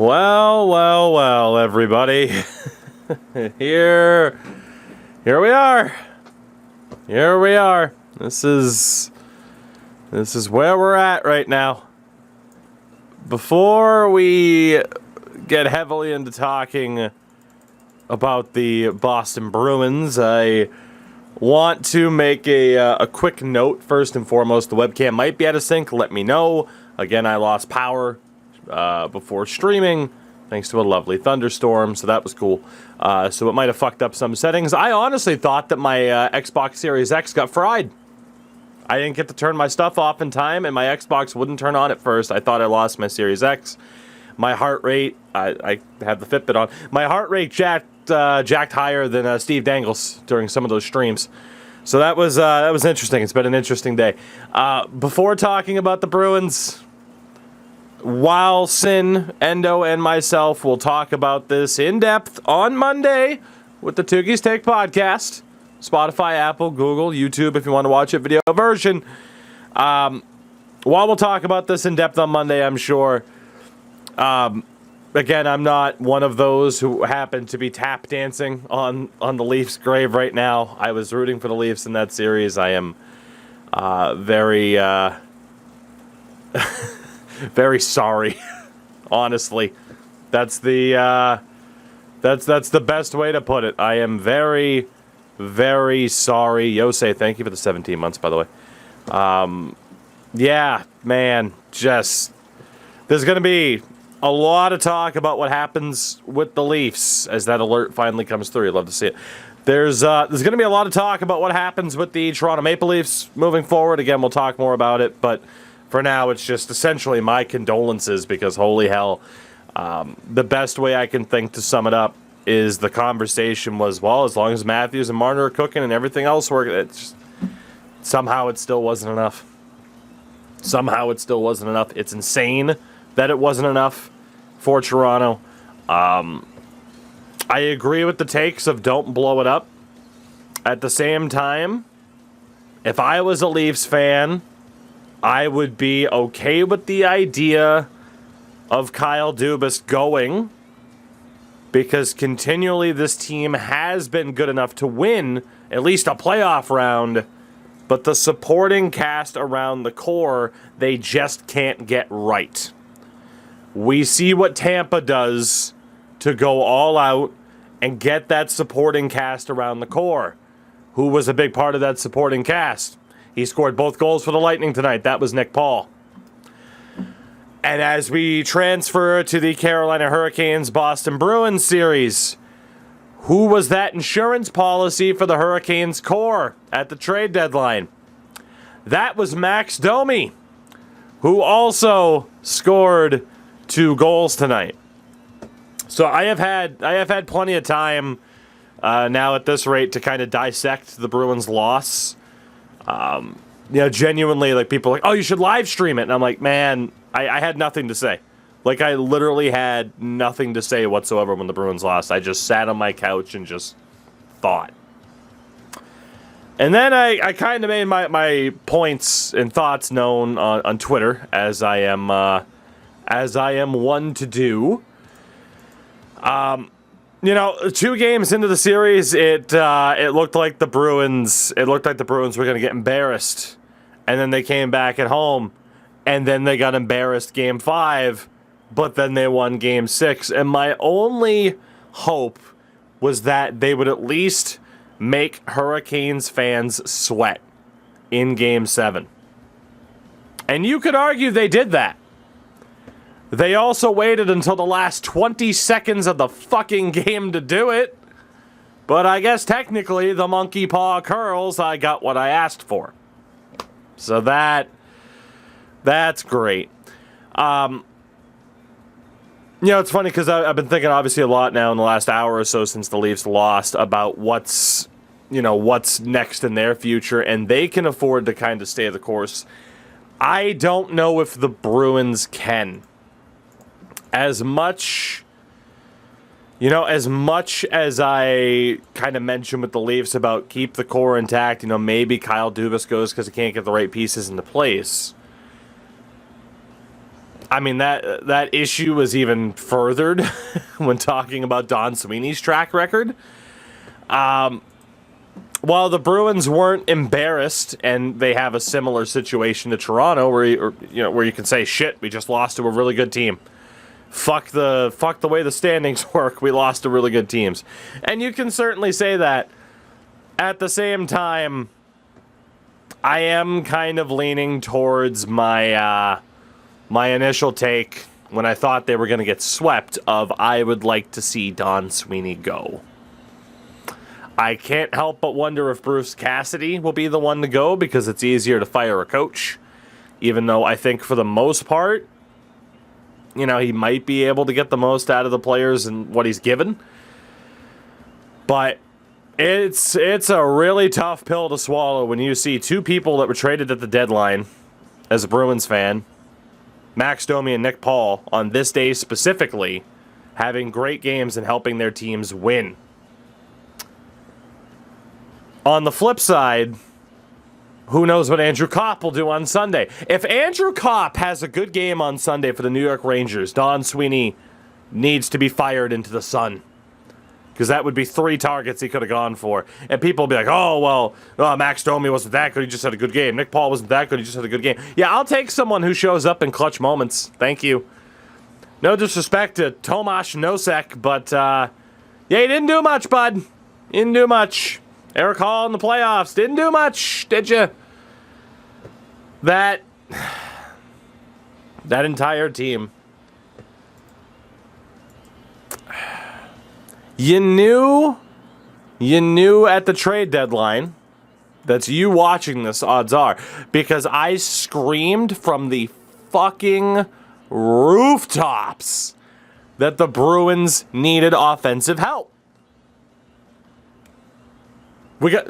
Well, everybody. Here we are. This is where we're at right now. Before we get heavily into talking about the Boston Bruins, I want to make a quick note. First and foremost, the webcam might be out of sync. Let me know. Again, I lost power before streaming, thanks to a lovely thunderstorm, so that was cool. So it might have fucked up some settings. I honestly thought that my Xbox Series X got fried. I didn't get to turn my stuff off in time, and my Xbox wouldn't turn on at first. I thought I lost my Series X. My heart rate, I had the Fitbit on. My heart rate jacked higher than Steve Dangle's during some of those streams. So that was interesting. It's been an interesting day. Before talking about the Bruins, while Sin, Endo, and myself will talk about this in depth on Monday with the Toogies Take podcast, Spotify, Apple, Google, YouTube if you want to watch it video version. While we'll talk about this in depth on Monday, I'm sure. Again, I'm not one of those who happen to be tap dancing on the Leafs' grave right now. I was rooting for the Leafs in that series. I am very very sorry. Honestly, that's the best way to put it. I am very, very sorry. Yosei, thank you for the 17 months, by the way. Yeah, man, just there's gonna be a lot of talk about what happens with the Leafs as that alert finally comes through. You'd love to see it. There's gonna be a lot of talk about what happens with the Toronto Maple Leafs moving forward. Again, we'll talk more about it, but for now, it's just essentially my condolences because, holy hell, the best way I can think to sum it up is the conversation was, well, as long as Matthews and Marner are cooking and everything else works, somehow it still wasn't enough. It's insane that it wasn't enough for Toronto. I agree with the takes of don't blow it up. At the same time, if I was a Leafs fan, I would be okay with the idea of Kyle Dubas going because continually this team has been good enough to win at least a playoff round, but the supporting cast around the core, they just can't get right. We see what Tampa does to go all out and get that supporting cast around the core. Who was a big part of that supporting cast? He scored both goals for the Lightning tonight. That was Nick Paul. And as we transfer to the Carolina Hurricanes Boston Bruins series, who was that insurance policy for the Hurricanes core at the trade deadline? That was Max Domi, who also scored 2 goals tonight. So I have had plenty of time now at this rate to kind of dissect the Bruins' loss. Genuinely, like, people are like, oh, you should live stream it. And I'm like, man, I had nothing to say. Like, I literally had nothing to say whatsoever when the Bruins lost. I just sat on my couch and just thought. And then I kind of made my points and thoughts known on Twitter, as I am one to do. 2 games into the series, it looked like the Bruins were going to get embarrassed, and then they came back at home, and then they got embarrassed game 5, but then they won game 6, and my only hope was that they would at least make Hurricanes fans sweat in game 7. And you could argue they did that. They also waited until the last 20 seconds of the fucking game to do it. But I guess technically the monkey paw curls, I got what I asked for. So that's great. It's funny because I've been thinking obviously a lot now in the last hour or so since the Leafs lost about what's next in their future, and they can afford to kind of stay the course. I don't know if the Bruins can. As much as I kind of mentioned with the Leafs about keep the core intact, maybe Kyle Dubas goes because he can't get the right pieces into place. I mean, that issue was even furthered when talking about Don Sweeney's track record. While the Bruins weren't embarrassed, and they have a similar situation to Toronto, where you can say, "Shit, we just lost to a really good team." Fuck the way the standings work. We lost to really good teams, and you can certainly say that. At the same time, I am kind of leaning towards my initial take when I thought they were going to get swept. Of I would like to see Don Sweeney go. I can't help but wonder if Bruce Cassidy will be the one to go, because it's easier to fire a coach. Even though I think for the most part, he might be able to get the most out of the players and what he's given. But it's a really tough pill to swallow when you see two people that were traded at the deadline, as a Bruins fan, Max Domi and Nick Paul, on this day specifically, having great games and helping their teams win. On the flip side, who knows what Andrew Kopp will do on Sunday. If Andrew Kopp has a good game on Sunday for the New York Rangers, Don Sweeney needs to be fired into the sun. Because that would be 3 targets he could have gone for. And people will be like, Max Domi wasn't that good, he just had a good game. Nick Paul wasn't that good, he just had a good game. Yeah, I'll take someone who shows up in clutch moments. Thank you. No disrespect to Tomas Nosek, but, he didn't do much, bud. He didn't do much. Eric Hall in the playoffs. Didn't do much, did you? That entire team. You knew at the trade deadline, that's you watching this, odds are, because I screamed from the fucking rooftops that the Bruins needed offensive help. We got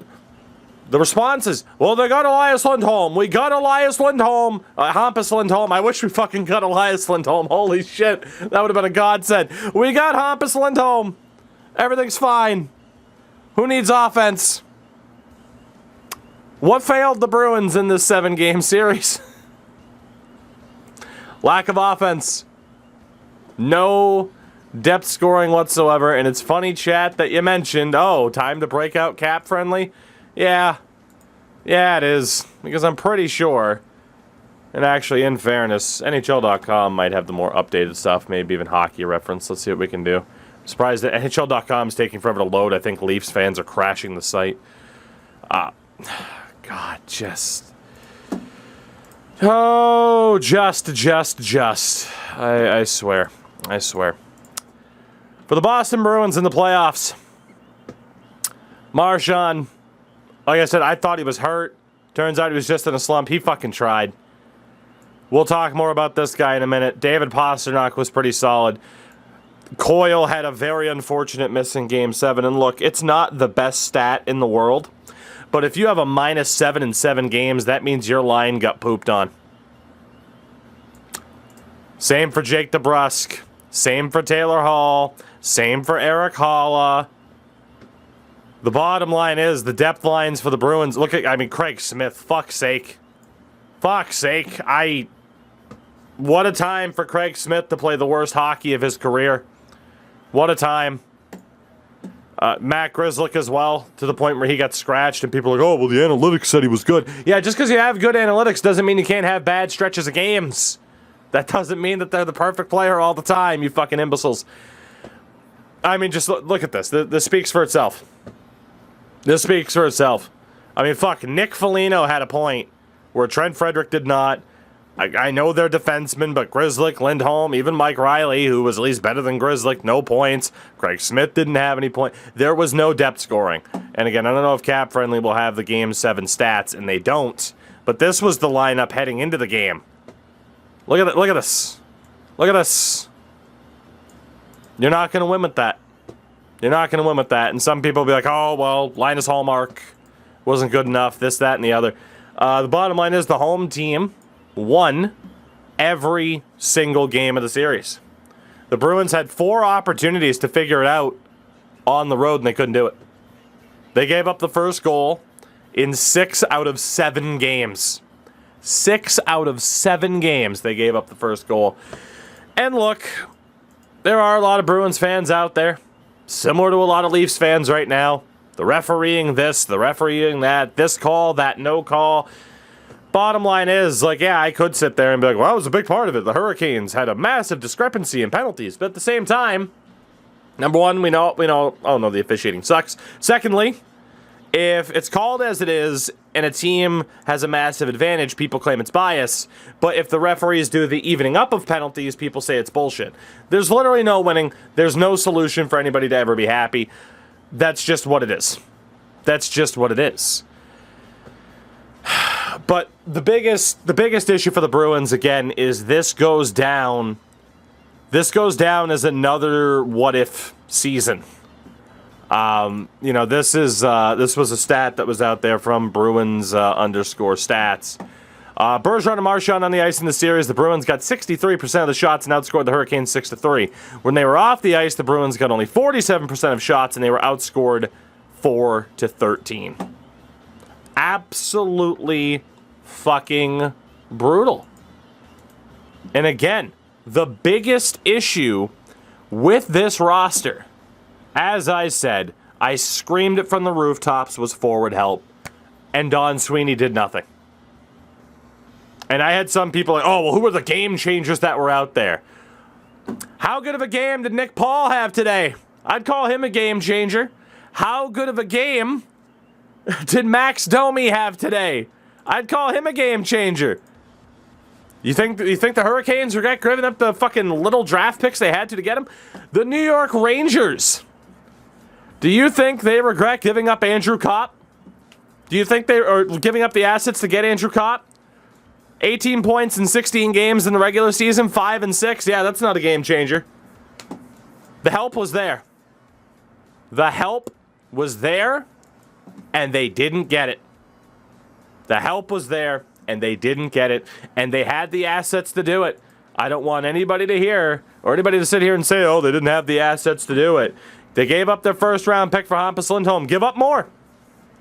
the responses. Well, they got Elias Lindholm. We got Elias Lindholm. Hampus Lindholm. I wish we fucking got Elias Lindholm. Holy shit. That would have been a godsend. We got Hampus Lindholm. Everything's fine. Who needs offense? What failed the Bruins in this 7-game series? Lack of offense. No depth scoring whatsoever, and it's funny, chat, that you mentioned, time to break out cap friendly. Yeah, it is, because I'm pretty sure, and actually, in fairness, NHL.com might have the more updated stuff, maybe even Hockey Reference. Let's see what we can do. I'm surprised that NHL.com is taking forever to load. I think Leafs fans are crashing the site. God, just. Oh, just. I swear. For the Boston Bruins in the playoffs, Marchand, like I said, I thought he was hurt. Turns out he was just in a slump. He fucking tried. We'll talk more about this guy in a minute. David Pastrnak was pretty solid. Coyle had a very unfortunate miss in Game 7. And look, it's not the best stat in the world. But if you have a -7 in 7 games, that means your line got pooped on. Same for Jake DeBrusk. Same for Taylor Hall. Same for Eric Halla. The bottom line is the depth lines for the Bruins. Craig Smith. Fuck's sake. What a time for Craig Smith to play the worst hockey of his career. What a time. Matt Grzelcyk as well, to the point where he got scratched and people are like, the analytics said he was good. Yeah, just because you have good analytics doesn't mean you can't have bad stretches of games. That doesn't mean that they're the perfect player all the time, you fucking imbeciles. Just look at this. This speaks for itself. Nick Foligno had a point where Trent Frederick did not. I know they're defensemen, but Grzelcyk, Lindholm, even Mike Riley, who was at least better than Grzelcyk, no points. Craig Smith didn't have any points. There was no depth scoring. And again, I don't know if Cap Friendly will have the Game 7 stats, and they don't. But this was the lineup heading into the game. Look at this. You're not going to win with that. And some people will be like, Linus Hallmark wasn't good enough, this, that, and the other. The bottom line is the home team won every single game of the series. The Bruins had 4 opportunities to figure it out on the road, and they couldn't do it. They gave up the first goal in 6 out of 7 games. 6 out of 7 games they gave up the first goal. And look, there are a lot of Bruins fans out there, similar to a lot of Leafs fans right now. The refereeing this, the refereeing that, this call, that no call. Bottom line is, like, yeah, I could sit there and be like, well, it was a big part of it. The Hurricanes had a massive discrepancy in penalties. But at the same time, number one, we know, oh no, the officiating sucks. Secondly, if it's called as it is and a team has a massive advantage, people claim it's bias. But if the referees do the evening up of penalties, people say it's bullshit. There's literally no winning. There's no solution for anybody to ever be happy. That's just what it is. That's just what it is. But the biggest issue for the Bruins, again, is this goes down as another what-if season. This was a stat that was out there from Bruins _stats. Bergeron and Marchand on the ice in the series. The Bruins got 63% of the shots and outscored the Hurricanes 6-3. When they were off the ice, the Bruins got only 47% of shots and they were outscored 4-13. Absolutely fucking brutal. And again, the biggest issue with this roster, as I said, I screamed it from the rooftops, was forward help. And Don Sweeney did nothing. And I had some people like, oh, well, who were the game changers that were out there? How good of a game did Nick Paul have today? I'd call him a game changer. How good of a game did Max Domi have today? I'd call him a game changer. You think the Hurricanes regret giving up the fucking little draft picks they had to get him? The New York Rangers. Do you think they regret giving up Andrew Kopp? Do you think they are giving up the assets to get Andrew Kopp? 18 points in 16 games in the regular season, 5-6. Yeah, that's not a game changer. The help was there. The help was there, and they didn't get it. The help was there, and they didn't get it, and they had the assets to do it. I don't want anybody to hear, or anybody to sit here and say, oh, they didn't have the assets to do it. They gave up their first-round pick for Hampus Lindholm. Give up more.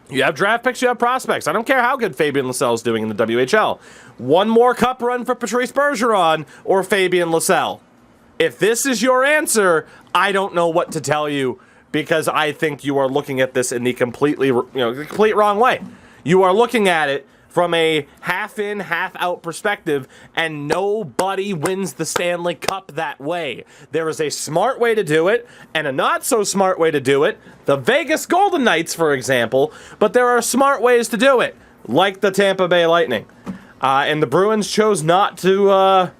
You have draft picks, you have prospects. I don't care how good Fabian Lascelles doing in the WHL. One more cup run for Patrice Bergeron or Fabian Lascelles. If this is your answer, I don't know what to tell you, because I think you are looking at this in the complete wrong way. You are looking at it from a half-in, half-out perspective, and nobody wins the Stanley Cup that way. There is a smart way to do it, and a not-so-smart way to do it. The Vegas Golden Knights, for example, but there are smart ways to do it, like the Tampa Bay Lightning. And the Bruins chose not to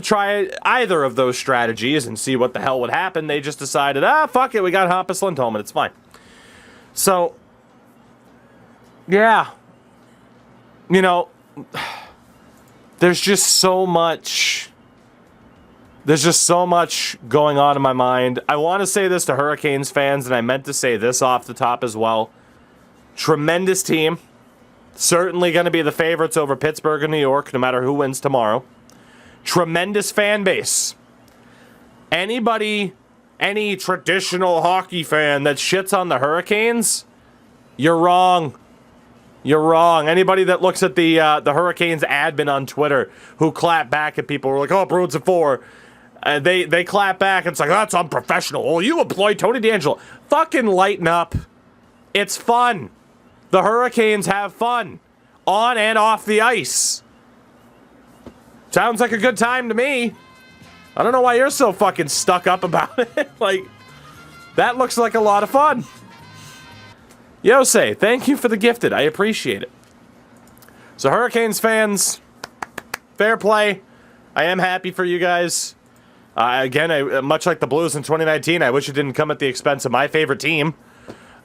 try either of those strategies and see what the hell would happen. They just decided, fuck it, we got Hampus Lindholm, and it's fine. So, yeah. There's just so much going on in my mind. I want to say this to Hurricanes fans, and I meant to say this off the top as well. Tremendous team. Certainly going to be the favorites over Pittsburgh and New York, no matter who wins tomorrow. Tremendous fan base. Any traditional hockey fan that shits on the Hurricanes, you're wrong. You're wrong. Anybody that looks at the Hurricanes admin on Twitter who clap back at people who are like, oh, Bruins at 4. They clap back. And it's like, oh, that's unprofessional. Oh, you employ Tony DeAngelo. Fucking lighten up. It's fun. The Hurricanes have fun. On and off the ice. Sounds like a good time to me. I don't know why you're so fucking stuck up about it. Like, that looks like a lot of fun. Yosei, thank you for the gifted. I appreciate it. So, Hurricanes fans, fair play. I am happy for you guys. Again, much like the Blues in 2019, I wish it didn't come at the expense of my favorite team.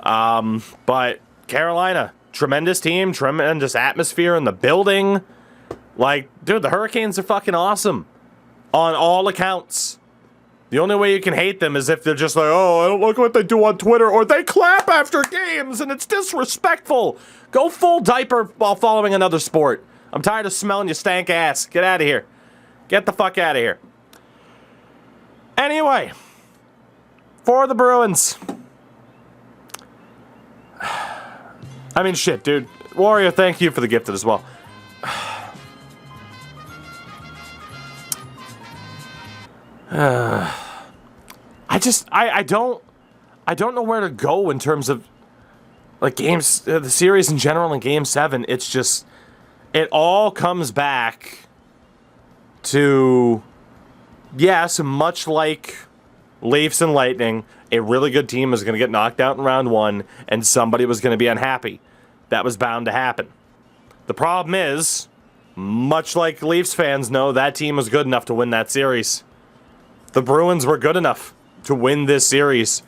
But Carolina, tremendous team, tremendous atmosphere in the building. Like, dude, the Hurricanes are fucking awesome on all accounts. The only way you can hate them is if they're just like, oh, I don't like what they do on Twitter, or they clap after games and it's disrespectful. Go full diaper while following another sport. I'm tired of smelling your stank ass. Get out of here. Get the fuck out of here. Anyway, for the Bruins. I mean, shit, dude. Warrior, thank you for the gifted as well. I don't know where to go in terms of like games, the series in general in Game 7. It's just, it all comes back to, yes, much like Leafs and Lightning, a really good team is going to get knocked out in round 1 and somebody was going to be unhappy. That was bound to happen. The problem is, much like Leafs fans know, that team was good enough to win that series. The Bruins were good enough to win this series.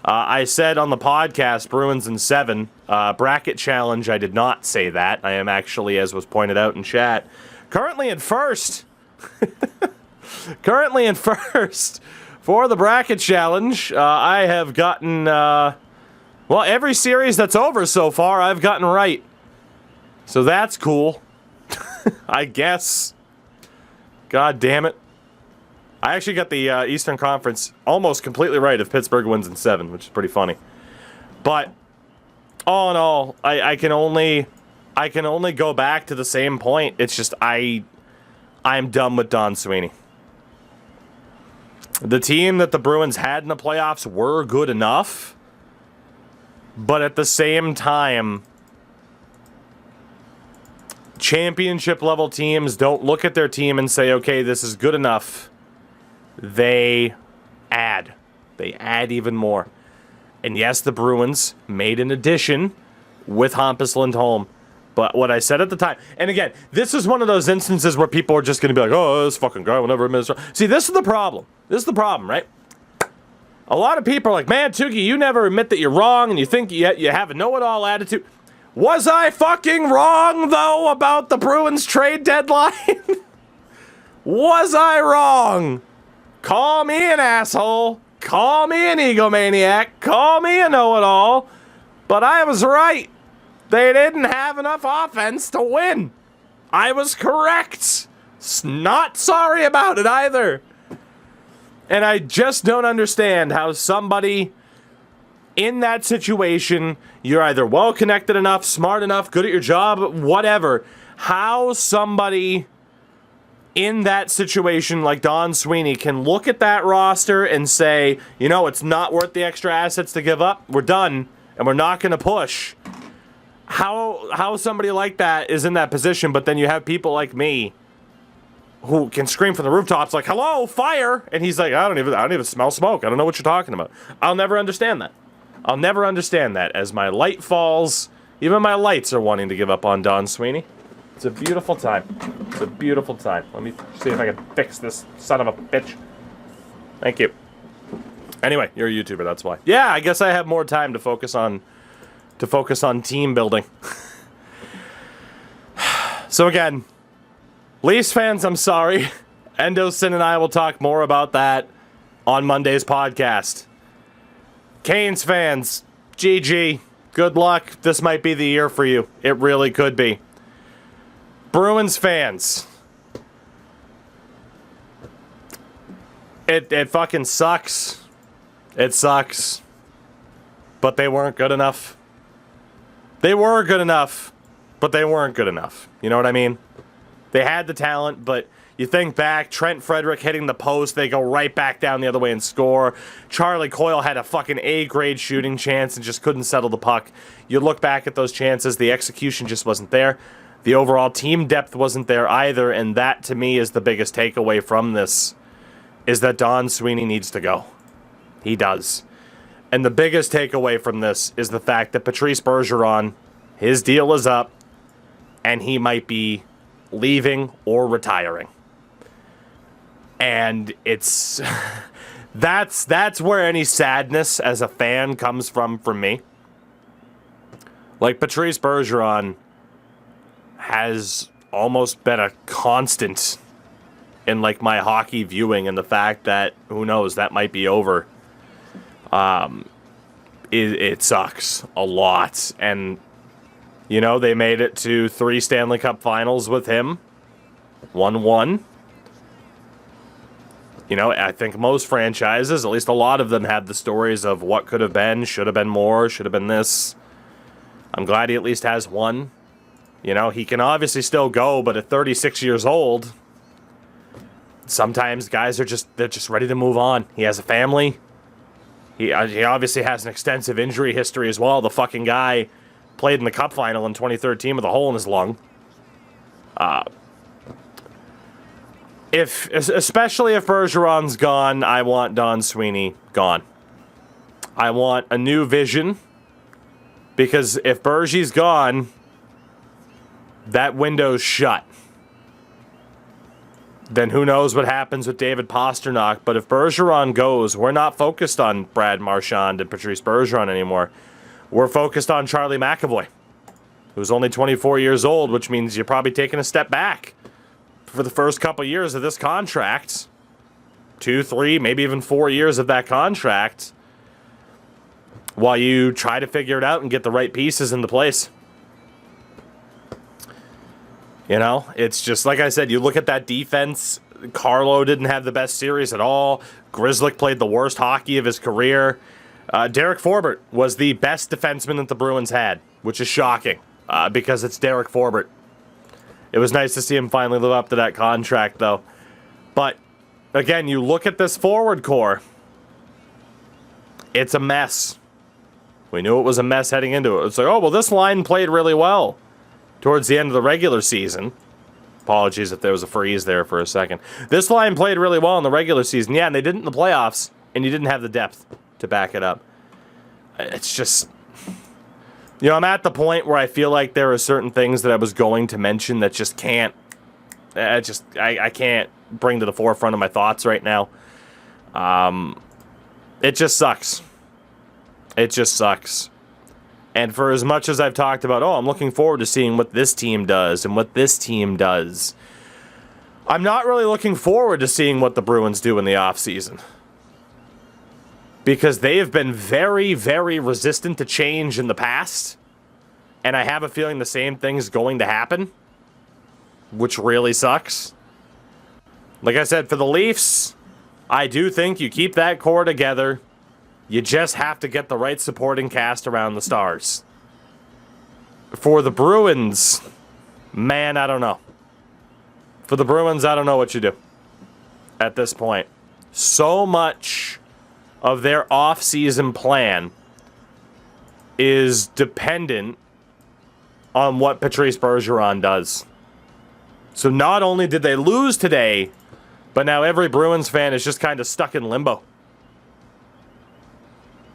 I said on the podcast, Bruins in 7. Bracket challenge, I did not say that. I am actually, as was pointed out in chat, currently in first. Currently in first for the bracket challenge. I have gotten, well, every series that's over so far, I've gotten right. So that's cool. I guess. God damn it. I actually got the Eastern Conference almost completely right if Pittsburgh wins in 7, which is pretty funny. But all in all, I can only go back to the same point. It's just I'm done with Don Sweeney. The team that the Bruins had in the playoffs were good enough, but at the same time, championship level teams don't look at their team and say, okay, this is good enough. They add even more. And yes, the Bruins made an addition with Hampus Lindholm. But what I said at the time, and again, this is one of those instances where people are just going to be like, oh, this fucking guy will never admit it's wrong. See, this is the problem. This is the problem, right? A lot of people are like, man, Tookie, you never admit that you're wrong and you think you have a know-it-all attitude. Was I fucking wrong, though, about the Bruins trade deadline? Was I wrong? Call me an asshole. Call me an egomaniac. Call me a know-it-all. But I was right. They didn't have enough offense to win. I was correct. Not sorry about it either. And I just don't understand how somebody in that situation, you're either well-connected enough, smart enough, good at your job, whatever, how somebody in that situation like Don Sweeney can look at that roster and say, you know, it's not worth the extra assets to give up. We're done, and we're not going to push. How somebody like that is in that position, but then you have people like me who can scream from the rooftops like, hello, fire, and he's like, I don't even smell smoke. I don't know what you're talking about. I'll never understand that. I'll never understand that. As my light falls, even my lights are wanting to give up on Don Sweeney. It's a beautiful time. It's a beautiful time. Let me see if I can fix this son of a bitch. Thank you. Anyway, you're a YouTuber, that's why. Yeah, I guess I have more time to focus on team building. So again, Leafs fans, I'm sorry. Endosin and I will talk more about that on Monday's podcast. Canes fans, GG. Good luck. This might be the year for you. It really could be. Bruins fans, it fucking sucks. It sucks. But they weren't good enough. They were good enough, but they weren't good enough. You know what I mean? They had the talent, but you think back, Trent Frederick hitting the post, they go right back down the other way and score. Charlie Coyle had a fucking A-grade shooting chance and just couldn't settle the puck. You look back at those chances, the execution just wasn't there. The overall team depth wasn't there either, and that, to me, is the biggest takeaway from this, is that Don Sweeney needs to go. He does. And the biggest takeaway from this is the fact that Patrice Bergeron, his deal is up, and he might be leaving or retiring. And it's... that's where any sadness as a fan comes from for me. Like, Patrice Bergeron has almost been a constant in, like, my hockey viewing, and the fact that, who knows, that might be over. It sucks a lot. And, you know, they made it to 3 Stanley Cup finals with him. 1-1. You know, I think most franchises, at least a lot of them, had the stories of what could have been, should have been more, should have been this. I'm glad he at least has one. You know, he can obviously still go, but at 36 years old, sometimes guys they're just ready to move on. He has a family. He obviously has an extensive injury history as well. The fucking guy played in the Cup final in 2013 with a hole in his lung. Especially if Bergeron's gone, I want Don Sweeney gone. I want a new vision, because if Bergie's gone, that window's shut. Then who knows what happens with David Pastrnak. But if Bergeron goes, we're not focused on Brad Marchand and Patrice Bergeron anymore. We're focused on Charlie McAvoy, who's only 24 years old, which means you're probably taking a step back for the first couple years of this contract. 2, 3, maybe even 4 years of that contract, while you try to figure it out and get the right pieces into place. You know, it's just, like I said, you look at that defense. Carlo didn't have the best series at all. Grzelcyk played the worst hockey of his career. Derek Forbort was the best defenseman that the Bruins had, which is shocking, because it's Derek Forbort. It was nice to see him finally live up to that contract, though. But, again, you look at this forward core. It's a mess. We knew it was a mess heading into it. It's like, oh, well, this line played really well towards the end of the regular season. Apologies if there was a freeze there for a second. This line played really well in the regular season. Yeah, and they didn't in the playoffs, and you didn't have the depth to back it up. It's just, you know, I'm at the point where I feel like there are certain things that I was going to mention that just can't, I can't bring to the forefront of my thoughts right now. It just sucks. It just sucks. And for as much as I've talked about, oh, I'm looking forward to seeing what this team does and what this team does, I'm not really looking forward to seeing what the Bruins do in the offseason. Because they have been very, very resistant to change in the past. And I have a feeling the same thing's going to happen, which really sucks. Like I said, for the Leafs, I do think you keep that core together. You just have to get the right supporting cast around the Stars. For the Bruins, man, I don't know. For the Bruins, I don't know what you do at this point. So much of their off-season plan is dependent on what Patrice Bergeron does. So not only did they lose today, but now every Bruins fan is just kind of stuck in limbo.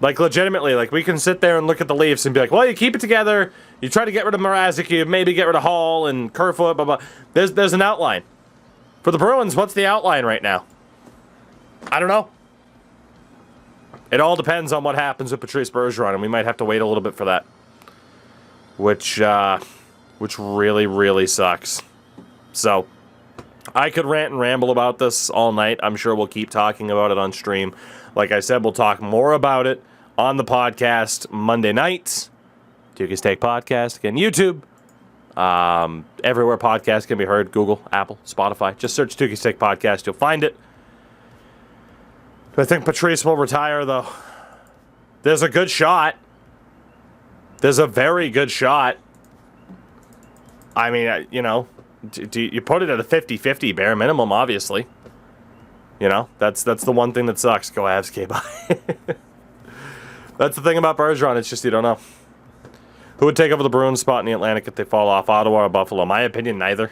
Like, legitimately, like, we can sit there and look at the Leafs and be like, well, you keep it together, you try to get rid of Mrazek, you maybe get rid of Hall and Kerfoot, blah, blah. There's an outline. For the Bruins, what's the outline right now? I don't know. It all depends on what happens with Patrice Bergeron, and we might have to wait a little bit for that. Which really, really sucks. So, I could rant and ramble about this all night. I'm sure we'll keep talking about it on stream. Like I said, we'll talk more about it on the podcast Monday night. Tukey's Take Podcast. Again, YouTube. Everywhere podcasts can be heard. Google, Apple, Spotify. Just search Tukey's Take Podcast. You'll find it. Do I think Patrice will retire, though? There's a good shot. There's a very good shot. I mean, you know, you put it at a 50-50 bare minimum, obviously. You know, that's the one thing that sucks. Go Avs, K-bye. That's the thing about Bergeron. It's just you don't know. Who would take over the Bruins spot in the Atlantic if they fall off, Ottawa or Buffalo? My opinion, neither.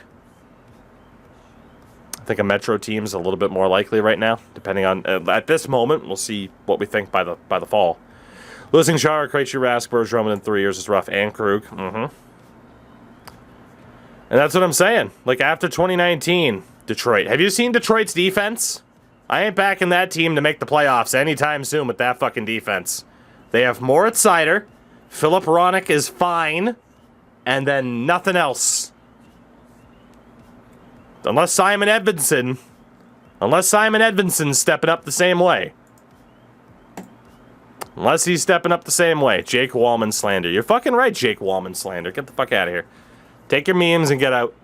I think a Metro team's a little bit more likely right now, depending on... at this moment, we'll see what we think by the fall. Losing Char, Krejci, Rask, Bergeron in 3 years is rough, and Krug. And that's what I'm saying. Like, after 2019, Detroit. Have you seen Detroit's defense? I ain't backing that team to make the playoffs anytime soon with that fucking defense. They have Moritz Seider, Philip Hronek is fine, and then nothing else. Unless Simon Edvinson's stepping up the same way. Unless he's stepping up the same way. Jake Wallman slander. You're fucking right, Jake Wallman slander. Get the fuck out of here. Take your memes and get out.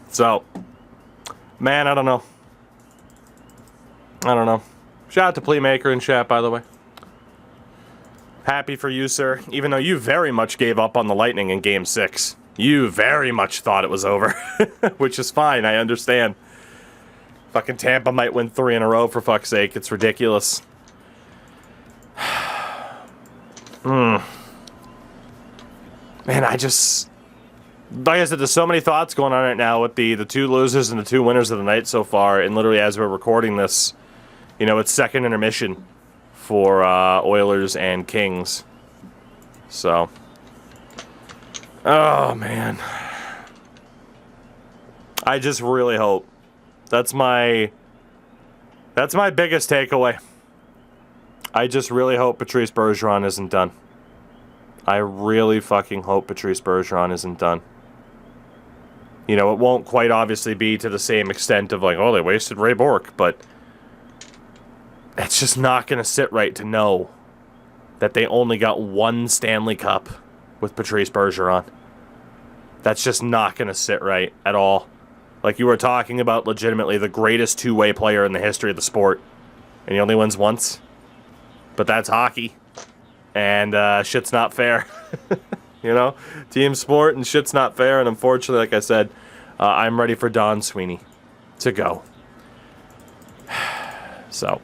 So, man, I don't know. Shout out to Playmaker in chat, by the way. Happy for you, sir. Even though you very much gave up on the Lightning in Game 6. You very much thought it was over, which is fine. I understand. Fucking Tampa might win 3 in a row, for fuck's sake. It's ridiculous. Man, I just... Like I said, there's so many thoughts going on right now with the 2 losers and the 2 winners of the night so far. And literally, as we're recording this, you know, it's second intermission for Oilers and Kings. So... Oh, man. I just really hope. That's my biggest takeaway. I just really hope Patrice Bergeron isn't done. I really fucking hope Patrice Bergeron isn't done. You know, it won't quite obviously be to the same extent of like, oh, they wasted Ray Bourque, but it's just not going to sit right to know that they only got 1 Stanley Cup with Patrice Bergeron. That's just not going to sit right at all. Like, you were talking about legitimately the greatest two-way player in the history of the sport, and he only wins once. But that's hockey, and shit's not fair. You know? Team sport, and shit's not fair, and unfortunately, like I said, I'm ready for Don Sweeney to go. So,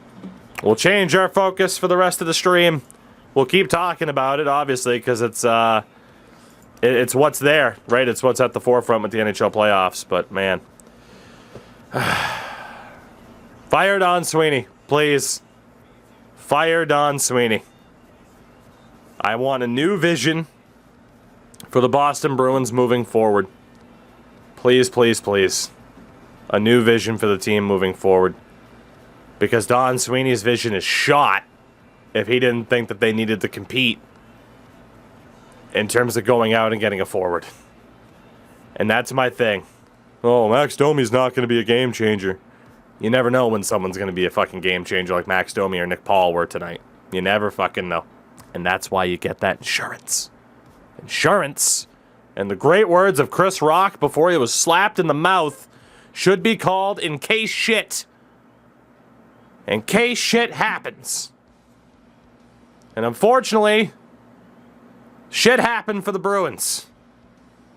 we'll change our focus for the rest of the stream. We'll keep talking about it, obviously, because it's what's there, right? It's what's at the forefront with the NHL playoffs, but man. Fire Don Sweeney, please. Fire Don Sweeney. I want a new vision for the Boston Bruins moving forward. Please, please, please. A new vision for the team moving forward. Because Don Sweeney's vision is shot if he didn't think that they needed to compete in terms of going out and getting a forward. And that's my thing. Oh, Max Domi's not going to be a game changer. You never know when someone's going to be a fucking game changer like Max Domi or Nick Paul were tonight. You never fucking know. And that's why you get that insurance. Insurance, in the great words of Chris Rock before he was slapped in the mouth, should be called in case shit. In case shit happens. And unfortunately, shit happened for the Bruins.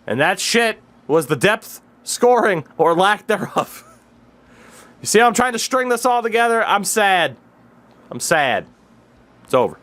And that shit was the depth, scoring, or lack thereof. You see how I'm trying to string this all together? I'm sad. I'm sad. It's over.